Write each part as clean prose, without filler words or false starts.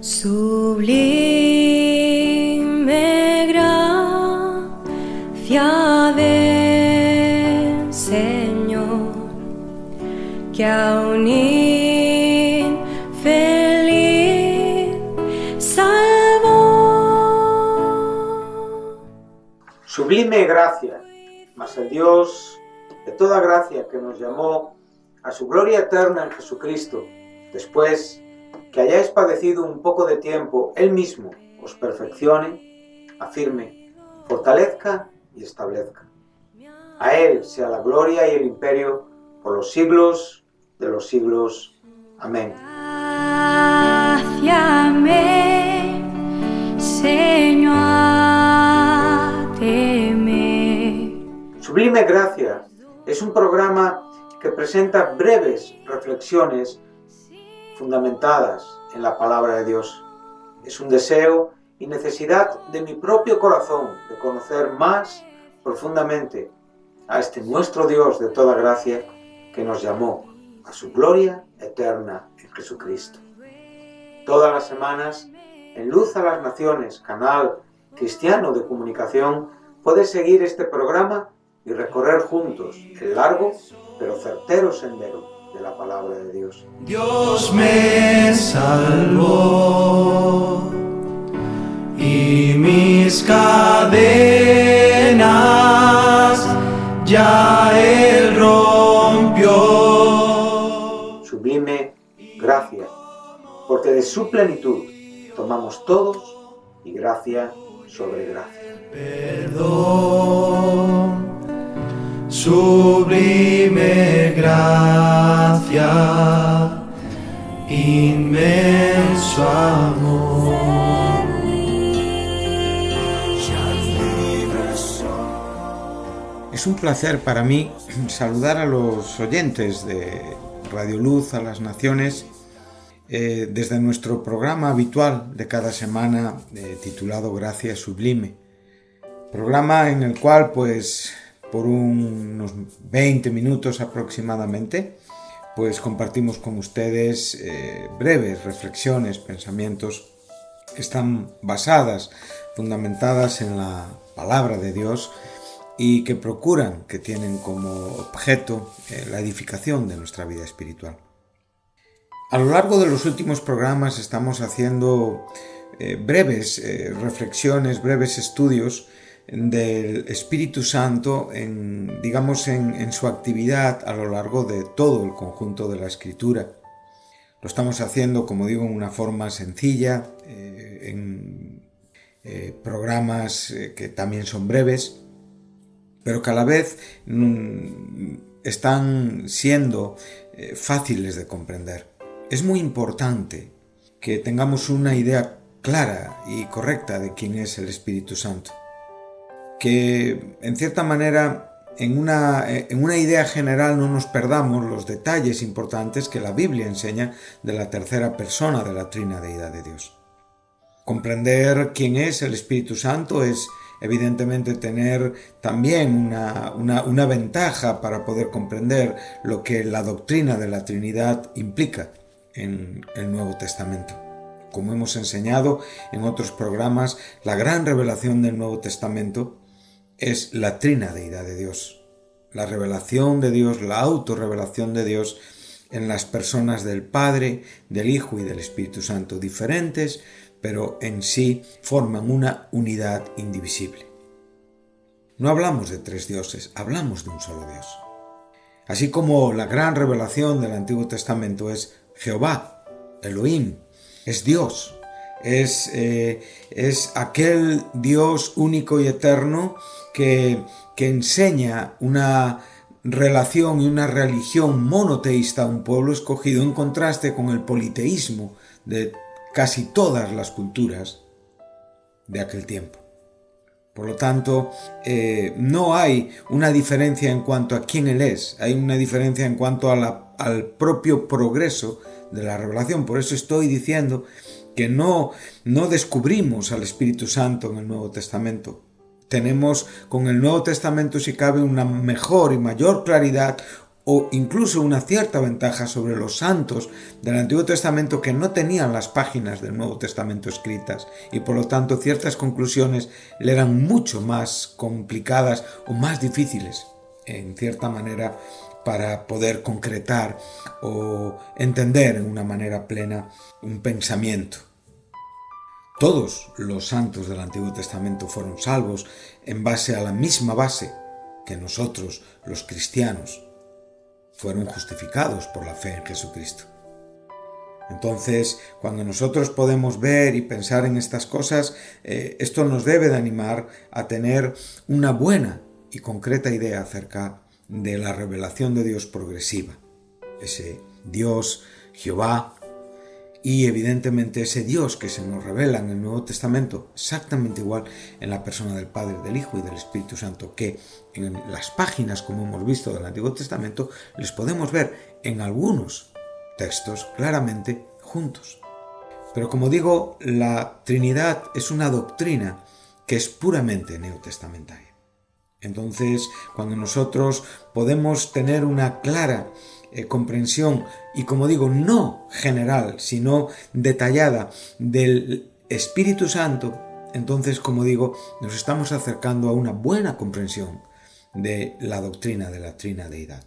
Sublime gracia del Señor, que a un infeliz salvó. Sublime gracia, mas el Dios de toda gracia que nos llamó a su gloria eterna en Jesucristo, después que hayáis padecido un poco de tiempo, Él mismo os perfeccione, afirme, fortalezca y establezca. A Él sea la gloria y el imperio por los siglos de los siglos. Amén. Gracia me enseñó a temer. Sublime Gracia es un programa que presenta breves reflexiones fundamentadas en la palabra de Dios. Es un deseo y necesidad de mi propio corazón de conocer más profundamente a este nuestro Dios de toda gracia que nos llamó a su gloria eterna en Jesucristo. Todas las semanas, en Luz a las Naciones, canal cristiano de comunicación, puedes seguir este programa y recorrer juntos el largo pero certero sendero de la palabra de Dios. Dios me salvó y mis cadenas ya Él rompió. Sublime gracia, porque de su plenitud tomamos todos y gracia sobre gracia. Perdón, sublime gracia, inmenso amor. Es un placer para mí saludar a los oyentes de Radio Luz a las Naciones desde nuestro programa habitual de cada semana titulado Gracia Sublime. Programa en el cual, pues, por unos 20 minutos aproximadamente, pues compartimos con ustedes breves reflexiones, pensamientos que están basadas, fundamentadas en la palabra de Dios y que procuran, que tienen como objeto la edificación de nuestra vida espiritual. A lo largo de los últimos programas estamos haciendo breves reflexiones, breves estudios del Espíritu Santo en su actividad a lo largo de todo el conjunto de la Escritura. Lo estamos haciendo, como digo, en una forma sencilla, en programas que también son breves, pero que a la vez están siendo fáciles de comprender. Es muy importante que tengamos una idea clara y correcta de quién es el Espíritu Santo. Que en cierta manera en una idea general no nos perdamos los detalles importantes que la Biblia enseña de la tercera persona de la Trina Deidad de Dios. Comprender quién es el Espíritu Santo es evidentemente tener también una ventaja para poder comprender lo que la doctrina de la Trinidad implica en el Nuevo Testamento. Como hemos enseñado en otros programas, la gran revelación del Nuevo Testamento es la Trina Deidad de Dios. La revelación de Dios, la autorrevelación de Dios en las personas del Padre, del Hijo y del Espíritu Santo, diferentes, pero en sí forman una unidad indivisible. No hablamos de tres dioses, hablamos de un solo Dios. Así como la gran revelación del Antiguo Testamento es Jehová, Elohim, es Dios, es aquel Dios único y eterno que enseña una relación y una religión monoteísta a un pueblo escogido, en contraste con el politeísmo de casi todas las culturas de aquel tiempo. Por lo tanto, no hay una diferencia en cuanto a quién Él es, hay una diferencia en cuanto al propio progreso de la revelación. Por eso estoy diciendo que no descubrimos al Espíritu Santo en el Nuevo Testamento. Tenemos con el Nuevo Testamento, si cabe, una mejor y mayor claridad o incluso una cierta ventaja sobre los santos del Antiguo Testamento que no tenían las páginas del Nuevo Testamento escritas y por lo tanto ciertas conclusiones le eran mucho más complicadas o más difíciles en cierta manera para poder concretar o entender en una manera plena un pensamiento. Todos los santos del Antiguo Testamento fueron salvos en base a la misma base que nosotros, los cristianos, fueron justificados por la fe en Jesucristo. Entonces, cuando nosotros podemos ver y pensar en estas cosas, esto nos debe de animar a tener una buena y concreta idea acerca de la revelación de Dios progresiva. Ese Dios, Jehová, y evidentemente ese Dios que se nos revela en el Nuevo Testamento, exactamente igual en la persona del Padre, del Hijo y del Espíritu Santo, que en las páginas, como hemos visto, del Antiguo Testamento, les podemos ver en algunos textos claramente juntos. Pero como digo, la Trinidad es una doctrina que es puramente neotestamentaria. Entonces, cuando nosotros podemos tener una clara comprensión y, como digo, no general, sino detallada del Espíritu Santo, entonces, como digo, nos estamos acercando a una buena comprensión de la doctrina de la Trinadeidad.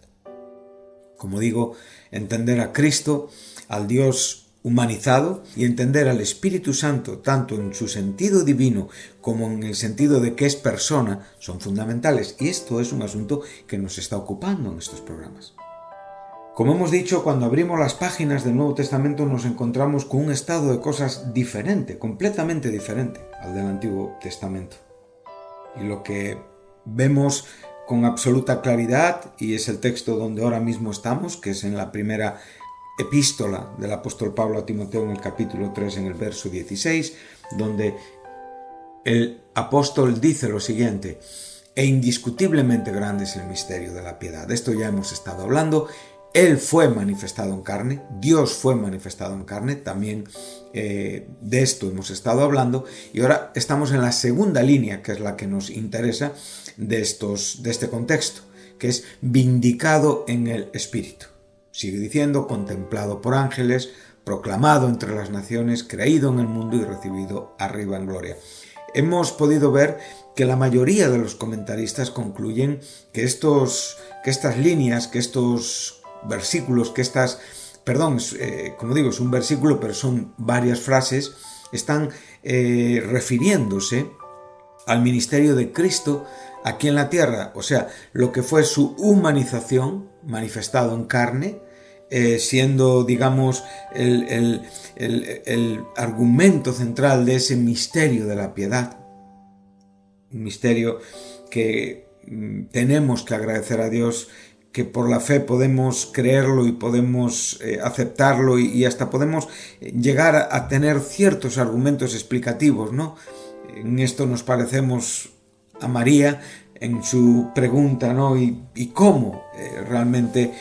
Como digo, entender a Cristo, al Dios humanizado, y entender al Espíritu Santo tanto en su sentido divino como en el sentido de que es persona son fundamentales, y esto es un asunto que nos está ocupando en estos programas. Como hemos dicho, cuando abrimos las páginas del Nuevo Testamento nos encontramos con un estado de cosas diferente, completamente diferente al del Antiguo Testamento. Y lo que vemos con absoluta claridad, y es el texto donde ahora mismo estamos, que es en la primera epístola del apóstol Pablo a Timoteo en el capítulo 3, en el verso 16, donde el apóstol dice lo siguiente: e indiscutiblemente grande es el misterio de la piedad. De esto ya hemos estado hablando. Él fue manifestado en carne, Dios fue manifestado en carne, también de esto hemos estado hablando, y ahora estamos en la segunda línea, que es la que nos interesa de este contexto, que es vindicado en el Espíritu. Sigue diciendo, contemplado por ángeles, proclamado entre las naciones, creído en el mundo y recibido arriba en gloria. Hemos podido ver que la mayoría de los comentaristas concluyen que estas líneas, que estos versículos, como digo, es un versículo, pero son varias frases, están refiriéndose al ministerio de Cristo aquí en la tierra, o sea, lo que fue su humanización, manifestado en carne, siendo, digamos, el argumento central de ese misterio de la piedad, un misterio que tenemos que agradecer a Dios, que por la fe podemos creerlo y podemos aceptarlo y hasta podemos llegar a tener ciertos argumentos explicativos, ¿no? En esto nos parecemos a María en su pregunta, ¿no? ¿Y cómo realmente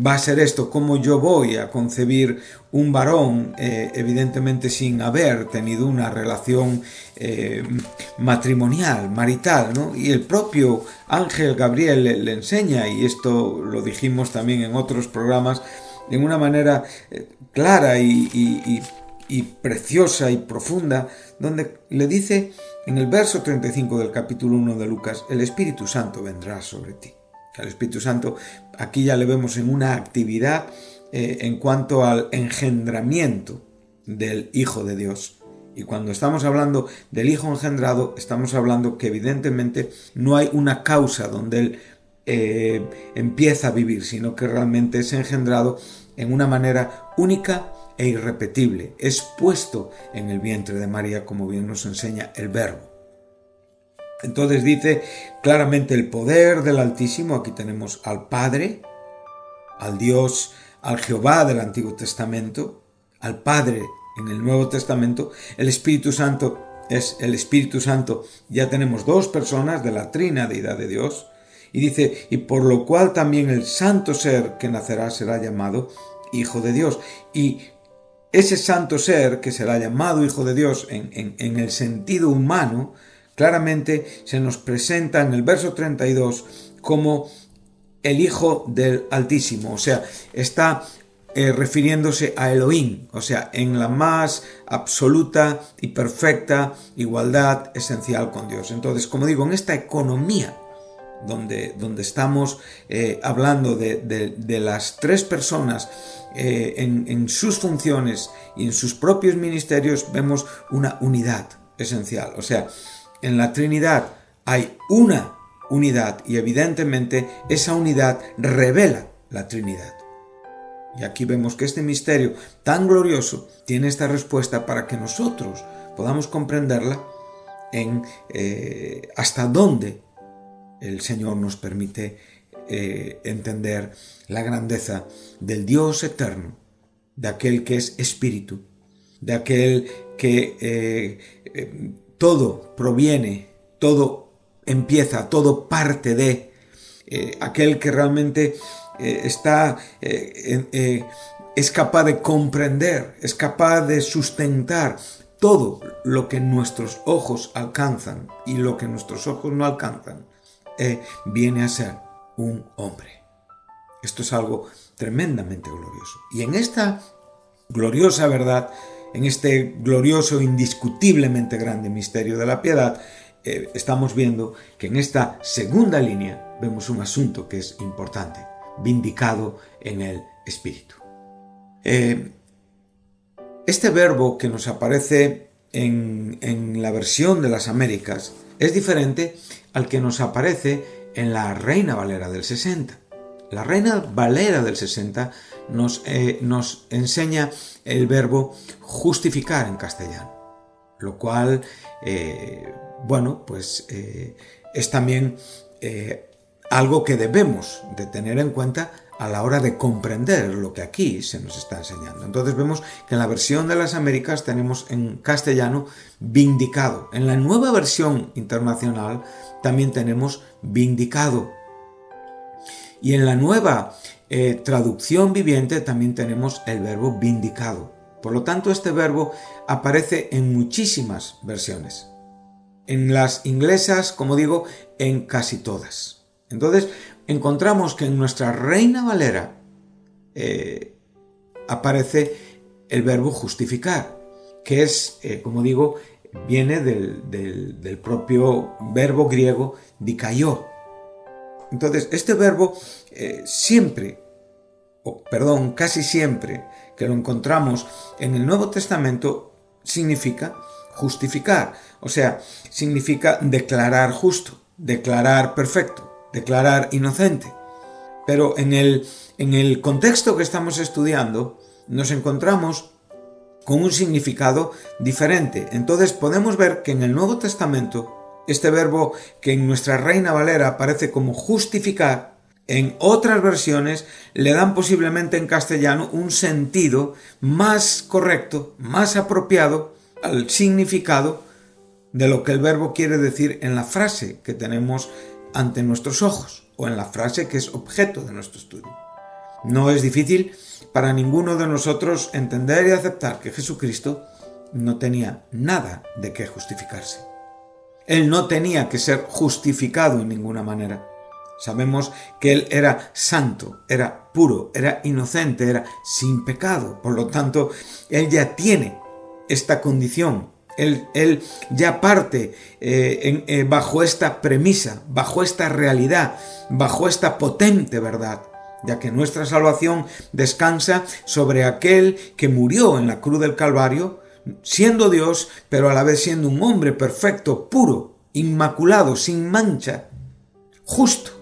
va a ser esto? ¿Cómo yo voy a concebir un varón, evidentemente sin haber tenido una relación matrimonial, marital, ¿no? Y el propio ángel Gabriel le enseña, y esto lo dijimos también en otros programas, de una manera clara y preciosa y profunda, donde le dice en el verso 35 del capítulo 1 de Lucas: el Espíritu Santo vendrá sobre ti. El Espíritu Santo aquí ya le vemos en una actividad en cuanto al engendramiento del Hijo de Dios. Y cuando estamos hablando del Hijo engendrado, estamos hablando que evidentemente no hay una causa donde Él empieza a vivir, sino que realmente es engendrado en una manera única e irrepetible. Es puesto en el vientre de María, como bien nos enseña el Verbo. Entonces dice claramente el poder del Altísimo. Aquí tenemos al Padre, al Dios, al Jehová del Antiguo Testamento, al Padre en el Nuevo Testamento. El Espíritu Santo es el Espíritu Santo. Ya tenemos dos personas de la Trinadeidad de Dios. Y dice, y por lo cual también el santo ser que nacerá será llamado Hijo de Dios. Y ese santo ser que será llamado Hijo de Dios en el sentido humano, claramente se nos presenta en el verso 32 como el Hijo del Altísimo, o sea, está refiriéndose a Elohim, o sea, en la más absoluta y perfecta igualdad esencial con Dios. Entonces, como digo, en esta economía donde estamos hablando de las tres personas en sus funciones y en sus propios ministerios, vemos una unidad esencial. O sea, en la Trinidad hay una unidad y evidentemente esa unidad revela la Trinidad. Y aquí vemos que este misterio tan glorioso tiene esta respuesta para que nosotros podamos comprenderla en hasta dónde el Señor nos permite entender la grandeza del Dios eterno, de aquel que es espíritu, de aquel que todo proviene, todo empieza, todo parte de, aquel que realmente es capaz de comprender, es capaz de sustentar todo lo que nuestros ojos alcanzan y lo que nuestros ojos no alcanzan, viene a ser un hombre. Esto es algo tremendamente glorioso. Y en esta gloriosa verdad, en este glorioso, indiscutiblemente grande misterio de la piedad, estamos viendo que en esta segunda línea vemos un asunto que es importante: vindicado en el Espíritu. Este verbo que nos aparece en la versión de las Américas es diferente al que nos aparece en la Reina Valera del 60. La Reina Valera del 60 nos enseña el verbo justificar en castellano, lo cual, es también algo que debemos de tener en cuenta a la hora de comprender lo que aquí se nos está enseñando. Entonces vemos que en la versión de las Américas tenemos en castellano vindicado. En la nueva versión internacional también tenemos vindicado. Y en la nueva traducción viviente también tenemos el verbo vindicado. Por lo tanto, este verbo aparece en muchísimas versiones. En las inglesas, como digo, en casi todas. Entonces, encontramos que en nuestra Reina Valera aparece el verbo justificar, que es, como digo, viene del propio verbo griego dikaiō. Entonces, este verbo casi siempre que lo encontramos en el Nuevo Testamento significa justificar, o sea, significa declarar justo, declarar perfecto, declarar inocente. Pero en el contexto que estamos estudiando nos encontramos con un significado diferente. Entonces podemos ver que en el Nuevo Testamento este verbo que en nuestra Reina Valera aparece como justificar, en otras versiones le dan posiblemente en castellano un sentido más correcto, más apropiado al significado de lo que el verbo quiere decir en la frase que tenemos ante nuestros ojos o en la frase que es objeto de nuestro estudio. No es difícil para ninguno de nosotros entender y aceptar que Jesucristo no tenía nada de qué justificarse. Él no tenía que ser justificado en ninguna manera. Sabemos que Él era santo, era puro, era inocente, era sin pecado. Por lo tanto, Él ya tiene esta condición. Él ya parte bajo esta premisa, bajo esta realidad, bajo esta potente verdad, ya que nuestra salvación descansa sobre aquel que murió en la cruz del Calvario, siendo Dios, pero a la vez siendo un hombre perfecto, puro, inmaculado, sin mancha, justo.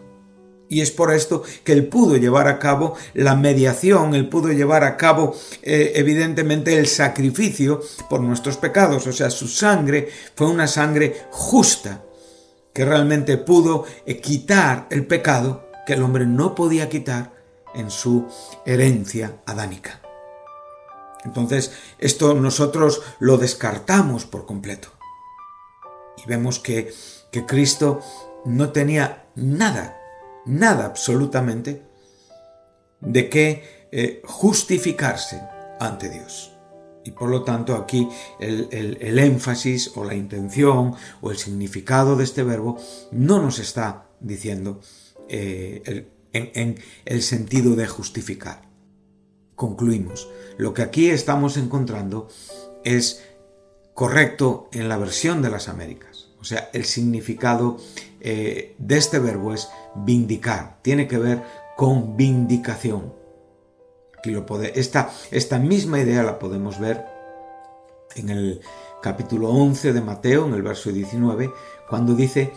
Y es por esto que Él pudo llevar a cabo la mediación, Él pudo llevar a cabo evidentemente el sacrificio por nuestros pecados. O sea, su sangre fue una sangre justa, que realmente pudo quitar el pecado que el hombre no podía quitar en su herencia adánica. Entonces, esto nosotros lo descartamos por completo. Y vemos que Cristo no tenía nada absolutamente de qué justificarse ante Dios. Y por lo tanto aquí el énfasis o la intención o el significado de este verbo no nos está diciendo en en el sentido de justificar. Concluimos. Lo que aquí estamos encontrando es correcto en la versión de las Américas. O sea, el significado de este verbo es vindicar. Tiene que ver con vindicación. Aquí esta misma idea la podemos ver en el capítulo 11 de Mateo, en el verso 19, cuando dice,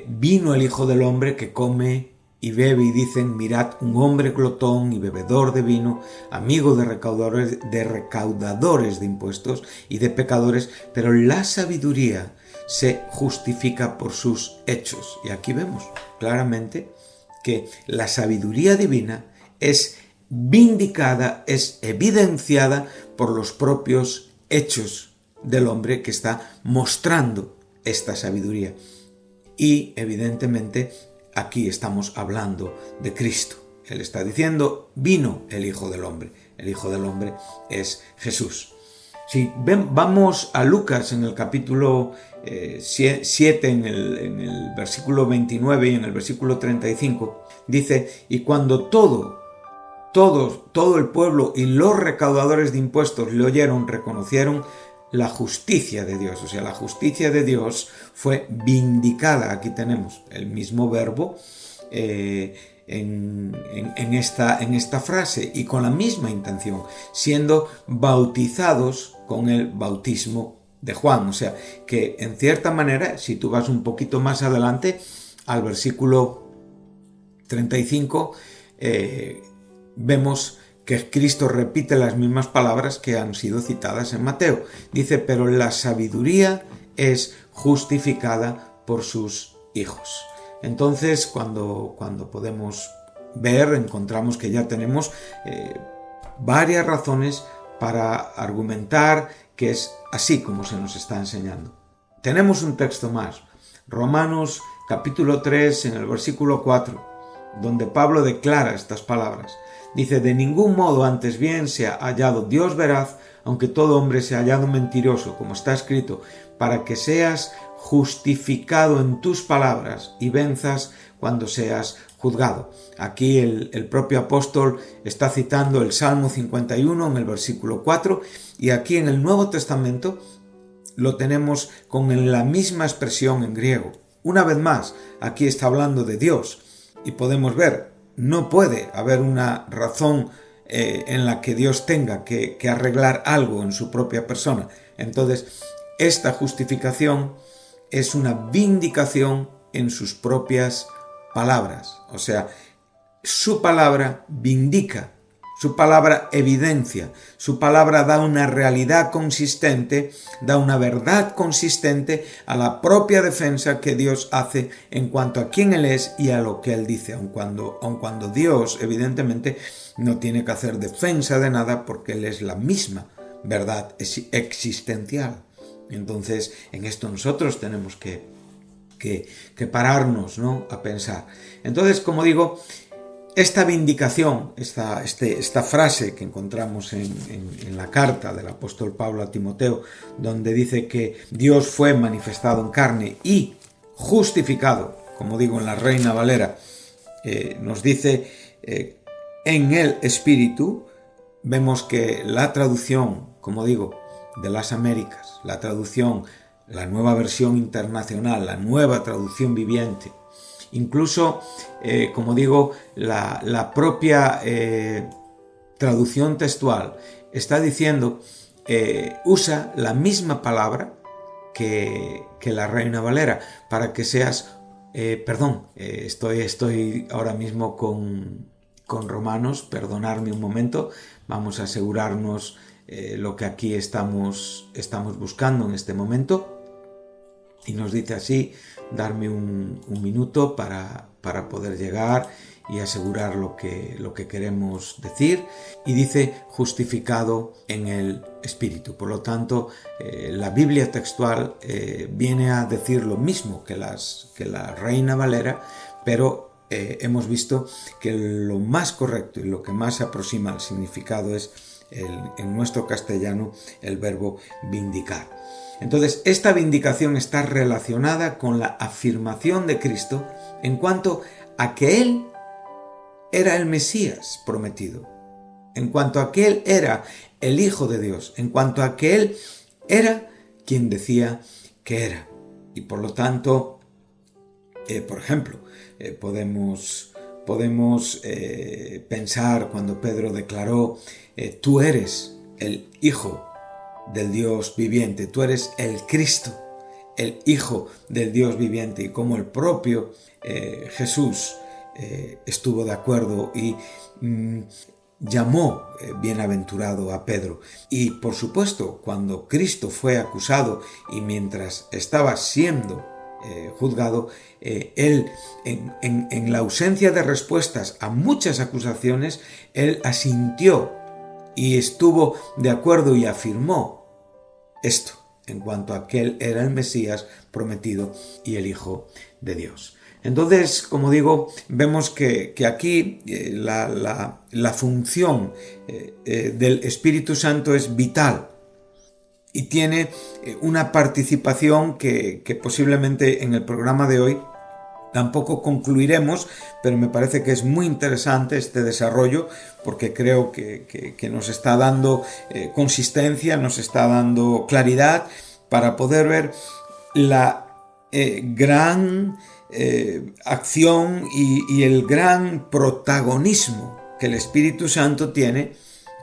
vino el Hijo del Hombre que come y bebe, y dicen, mirad, un hombre glotón y bebedor de vino, amigo de recaudadores de impuestos y de pecadores, pero la sabiduría se justifica por sus hechos. Y aquí vemos claramente que la sabiduría divina es vindicada, es evidenciada por los propios hechos del hombre que está mostrando esta sabiduría. Y evidentemente aquí estamos hablando de Cristo. Él está diciendo, vino el Hijo del Hombre. El Hijo del Hombre es Jesús. Si vamos a Lucas en el capítulo 7, en el versículo 29 y en el versículo 35, dice, y cuando todo el pueblo y los recaudadores de impuestos le oyeron, reconocieron la justicia de Dios. O sea, la justicia de Dios fue vindicada. Aquí tenemos el mismo verbo en esta frase y con la misma intención, siendo bautizados con el bautismo de Juan. O sea, que en cierta manera, si tú vas un poquito más adelante, al versículo 35, vemos que Cristo repite las mismas palabras que han sido citadas en Mateo. Dice, pero la sabiduría es justificada por sus hijos. Entonces, cuando podemos ver, encontramos que ya tenemos varias razones para argumentar que es así como se nos está enseñando. Tenemos un texto más, Romanos capítulo 3, en el versículo 4, donde Pablo declara estas palabras. Dice, de ningún modo, antes bien se ha hallado Dios veraz, aunque todo hombre se ha hallado mentiroso, como está escrito, para que seas justificado en tus palabras y venzas cuando seas juzgado. Aquí el propio apóstol está citando el Salmo 51 en el versículo 4, y aquí en el Nuevo Testamento lo tenemos con la misma expresión en griego. Una vez más, aquí está hablando de Dios, y podemos ver, no puede haber una razón en la que Dios tenga que arreglar algo en su propia persona. Entonces, esta justificación es una vindicación en sus propias palabras. O sea, su palabra vindica, su palabra evidencia, su palabra da una realidad consistente, da una verdad consistente a la propia defensa que Dios hace en cuanto a quién Él es y a lo que Él dice, aun cuando Dios evidentemente no tiene que hacer defensa de nada porque Él es la misma verdad existencial. Entonces, en esto nosotros tenemos que pararnos, ¿no?, a pensar. Entonces, como digo, esta vindicación, esta frase que encontramos en la carta del apóstol Pablo a Timoteo, donde dice que Dios fue manifestado en carne y justificado, como digo en la Reina Valera, nos dice en el Espíritu. Vemos que la traducción, como digo, de las Américas, la traducción, la nueva versión internacional, la nueva traducción viviente, incluso, como digo, la propia traducción textual está diciendo, usa la misma palabra que la Reina Valera, para que seas, estoy ahora mismo con Romanos, perdonadme un momento, vamos a asegurarnos lo que aquí estamos buscando en este momento. Y nos dice así, darme un minuto para poder llegar y asegurar lo que queremos decir. Y dice, justificado en el Espíritu. Por lo tanto, la Biblia textual viene a decir lo mismo que la Reina Valera, pero hemos visto que lo más correcto y lo que más se aproxima al significado es en nuestro castellano el verbo vindicar. Entonces, esta vindicación está relacionada con la afirmación de Cristo en cuanto a que Él era el Mesías prometido, en cuanto a que Él era el Hijo de Dios, en cuanto a que Él era quien decía que era. Y por lo tanto, por ejemplo, podemos pensar cuando Pedro declaró, tú eres el Hijo del Dios viviente, tú eres el Cristo, el Hijo del Dios viviente, y como el propio Jesús estuvo de acuerdo y llamó bienaventurado a Pedro. Y por supuesto, cuando Cristo fue acusado y mientras estaba siendo juzgado, él, en la ausencia de respuestas a muchas acusaciones, él asintió y estuvo de acuerdo y afirmó esto en cuanto a que él era el Mesías prometido y el Hijo de Dios. Entonces, como digo, vemos que aquí la función del Espíritu Santo es vital y tiene una participación que posiblemente en el programa de hoy tampoco concluiremos, pero me parece que es muy interesante este desarrollo porque creo que nos está dando consistencia, nos está dando claridad para poder ver la gran acción y el gran protagonismo que el Espíritu Santo tiene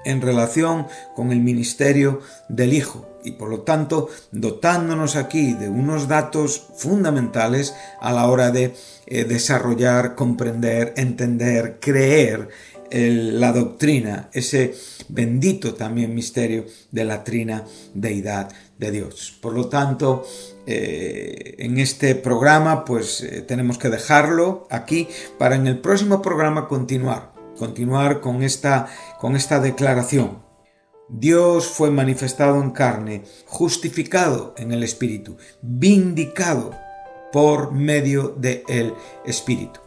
en relación con el ministerio del Hijo, y por lo tanto dotándonos aquí de unos datos fundamentales a la hora de desarrollar, comprender, entender, creer la doctrina, ese bendito también misterio de la trina deidad de Dios. Por lo tanto, en este programa pues tenemos que dejarlo aquí para en el próximo programa continuar con esta declaración. Dios fue manifestado en carne, justificado en el Espíritu, vindicado por medio del Espíritu.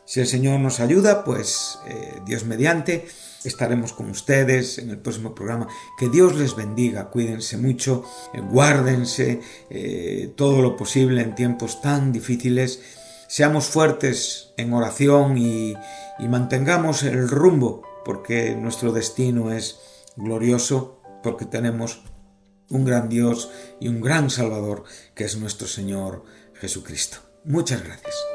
Si el Señor nos ayuda, pues Dios mediante, estaremos con ustedes en el próximo programa. Que Dios les bendiga, cuídense mucho, guárdense todo lo posible en tiempos tan difíciles. Seamos fuertes en oración y mantengamos el rumbo, porque nuestro destino es glorioso, porque tenemos un gran Dios y un gran Salvador, que es nuestro Señor Jesucristo. Muchas gracias.